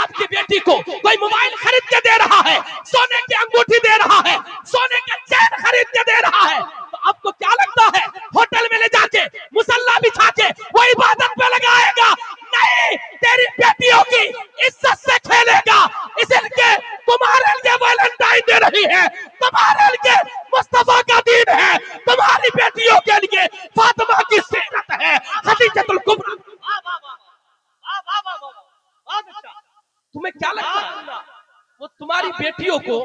आपकी बेटी को कोई मोबाइल खरीद के दे रहा है, सोने की अंगूठी दे रहा है, सोने का चैन खरीद के दे रहा है, तो आपको क्या लगता है होटल में ले जाके मुसल्ला बिछा के वो इबादत पे लगाएगा? नहीं, तेरी बेटियों की इज्जत से खेलेगा। इसलिए तुम्हारे लिए वैलेंटाइन दे रही है, तुम्हारे लिए मुस्तफा का दिन है, तुम्हारी बेटियों के लिए फातिमा की सीरत है, खदीजतुल कुबरा। तुम्हें क्या लगता है वो तुम्हारी बेटियों को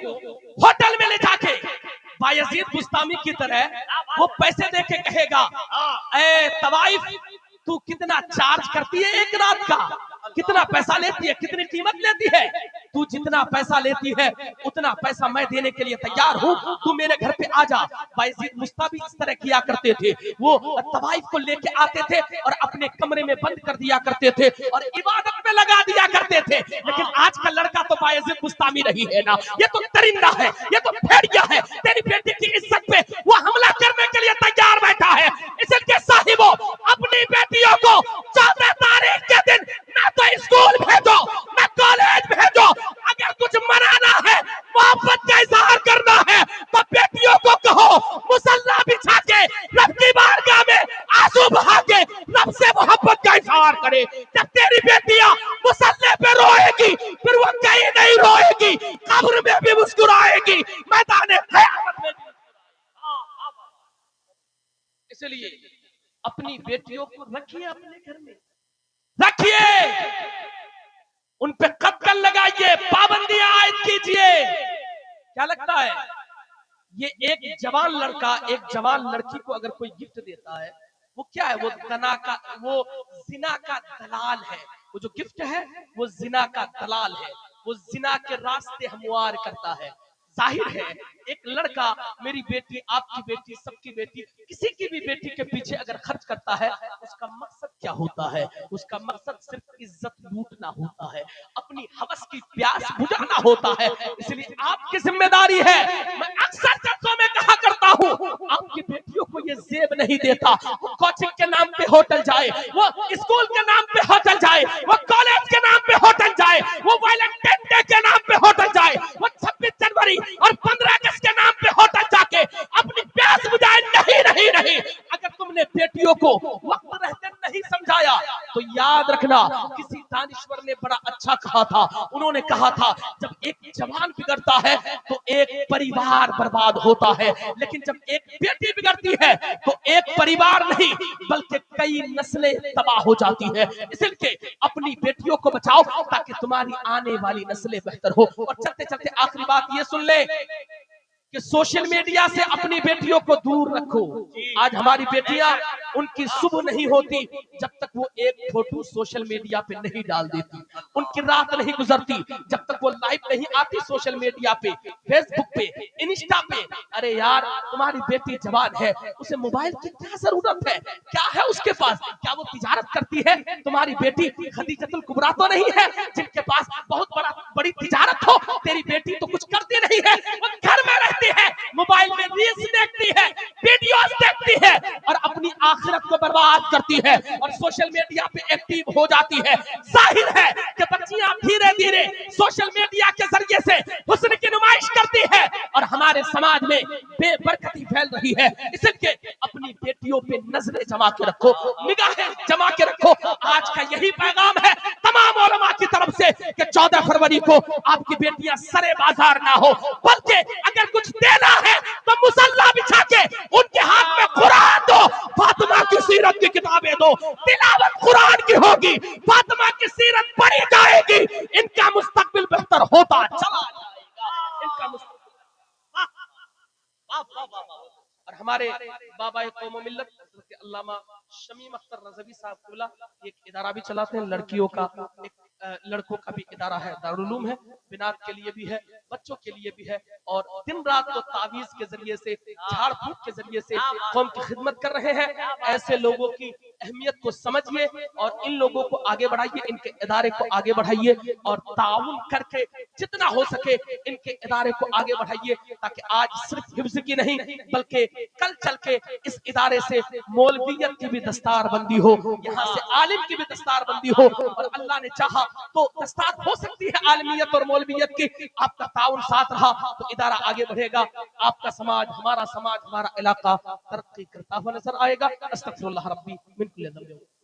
होटल में ले जाके बायजीद बुस्तामी की तरह वो पैसे दे के कहेगा, ए तवाइफ तू कितना चार्ज करती है एक रात का, कितना पैसा लेती है, कितनी कीमत लेती है? तू जितना पैसा लेती है उतना पैसा मैं देने के लिए तैयार हूँ, तू मेरे घर पे आ जा। बायजीद बुस्तामी इस तरह किया करते थे, वो तवाइफ को लेके आते थे और अपने कमरे में बंद कर दिया करते थे और इबादत में लगा दिया करते थे। लेकिन आज का लड़का तो बायजीद बुस्तामी नहीं है ना, ये तो दरिंदा है, ये तो भेड़िया है। तेरी बेटी की इज्जत पे वो हमला करने के लिए तैयार बैठा है। इसलिए साहिबो अपनी बेटियों को 14 तारीख के दिन ना तो स्कूल भेजो ना कॉलेज भेजो। अगर कुछ मनाना है, मोहब्बत का इजहार करना है, तो बेटियों को कहो मुसल्ला बिछा के रब की बारगाह में आंसू बहा के रब से मोहब्बत का इजहार करे। जब तेरी बेटियां मुसल्ले पे रोएगी फिर वो कहीं नहीं रोएगी, कब्र में भी मुस्कुराएगी, मैदान क़यामत में भी। इसलिए अपनी बेटियों को रखिए अपने घर में, रखिए, उन पे कत्ल लगाइए, पाबंदियां आयद कीजिए। क्या लगता है ये एक जवान लड़का एक जवान लड़की को अगर कोई गिफ्ट देता है वो क्या है? वो जिना का दलाल है। वो जो गिफ्ट है वो जिना का दलाल है, वो जिना के रास्ते हमवार करता है। जाहिर है एक लड़का, मेरी बेटी, आपकी बेटी, सबकी बेटी, किसी की भी बेटी के पीछे अगर खर्च करता है उसका मकसद क्या होता है? उसका मकसद सिर्फ इज्जत लूटना होता है, अपनी हवस की प्यास बुझाना होता है। इसलिए आपकी जिम्मेदारी है, मैं अक्सर चर्चों में कहा करता हूँ, आपकी बेटियों को ये जेब नहीं देता वो कोचिंग के नाम पे होटल जाए, वो स्कूल के नाम पे होटल जाए, वो कॉलेज के नाम पे होटल जाए, वो वैलेंटाइन डे के नाम पे होटल जाए, वो 26 जनवरी और 15 अगस्त के नाम पे होटल जाके अपनी प्यास बुझाए। नहीं, अगर तुमने बेटियों को वक्त रहते नहीं समझाया तो याद रखना, किसी दानिश्वर ने बड़ा अच्छा कहा था। उन्होंने कहा था जब एक जवान बिगड़ता है तो एक परिवार बर्बाद होता है, लेकिन जब एक बेटी बिगड़ती है तो एक परिवार नहीं बल्कि कई नस्लें तबाह हो जाती है। इसलिए अपनी बेटियों को बचाओ ताकि तुम्हारी आने वाली नस्लें बेहतर हो। और चलते चलते आखिरी बात ये सुन ले कि सोशल मीडिया से अपनी बेटियों को दूर रखो। आज हमारी बेटियां, उनकी सुबह नहीं होती जब तक वो एक फोटो सोशल मीडिया पे नहीं डाल देती, उनकी रात नहीं गुजरती जब तक वो लाइव नहीं आती सोशल मीडिया पे, फेसबुक पे, इंस्टा पे। अरे यार, तुम्हारी बेटी जवान है, उसे मोबाइल की क्या जरूरत है? क्या है उसके पास? क्या वो तिजारत करती है? तुम्हारी बेटी खदीजतुल कुबरा तो नहीं है जिनके पास बहुत बड़ी तिजारत हो। तेरी बेटी तो कुछ करती नहीं है, वो घर में रहती है, मोबाइल में रील्स देखती है, वीडियोस देखती है और अपनी आखिरत को बर्बाद करती है और सोशल मीडिया पे एक्टिव हो जाती है। जाहिर है कि बच्चियां धीरे धीरे सोशल मीडिया के जरिए से हुस्न की नुमाइश करती है और हमारे समाज में बेबरकती फैल रही है। इसलिए अपनी बेटियों पे नजरें जमा के रखो, निगाहें जमा के रखो। आज का यही पैगाम है तमाम उलमा की तरफ से कि 14 फरवरी को आपकी बेटियां सरे बाजार ना हो, बल्कि अगर कुछ देना है तो मुसल्ला बिछा के उनके हाथ में कुरान दो, फातिमा की सीरत की किताबें दो, तिलावत कुरान की होगी, फातिमा की सीरत पढ़ी जाएगी, इनका मुस्तकबिल बेहतर होता चला जाएगा। इनका और हमारे बाबा कौम मिल्लत हज़रत अल्लामा शमीम अख्तर रज़वी साहब क़िबला एक इदारा भी चलाते हैं, लड़कियों का, एक लड़कों का भी इदारा है, दारुल उलूम है, बिनात के लिए भी है, बच्चों के लिए भी है। और दिन रात तो तावीज़ के जरिए से, झाड़ फूक के जरिए से कौम की खिदमत कर रहे हैं। ऐसे लोगों की اہمیت کو سمجھیے اور ان لوگوں کو آگے بڑھائیے، ان کے ادارے کو آگے بڑھائیے اور تعاون کر کے جتنا ہو سکے ان کے ادارے کو آگے بڑھائیے، تاکہ آج صرف حفظ کی نہیں بلکہ کل چل کے اس ادارے سے مولویت کی بھی دستار بندی ہو، یہاں سے عالم کی بھی دستار بندی ہو، اور اللہ نے چاہا تو دستار ہو سکتی ہے عالمیت اور مولویت کی۔ آپ کا تعاون ساتھ رہا تو ادارہ آگے بڑھے گا، آپ کا سماج، ہمارا علاقہ ترقی کرتا ہوا نظر آئے گا۔ استغفر اللہ ربی من کل ذنب۔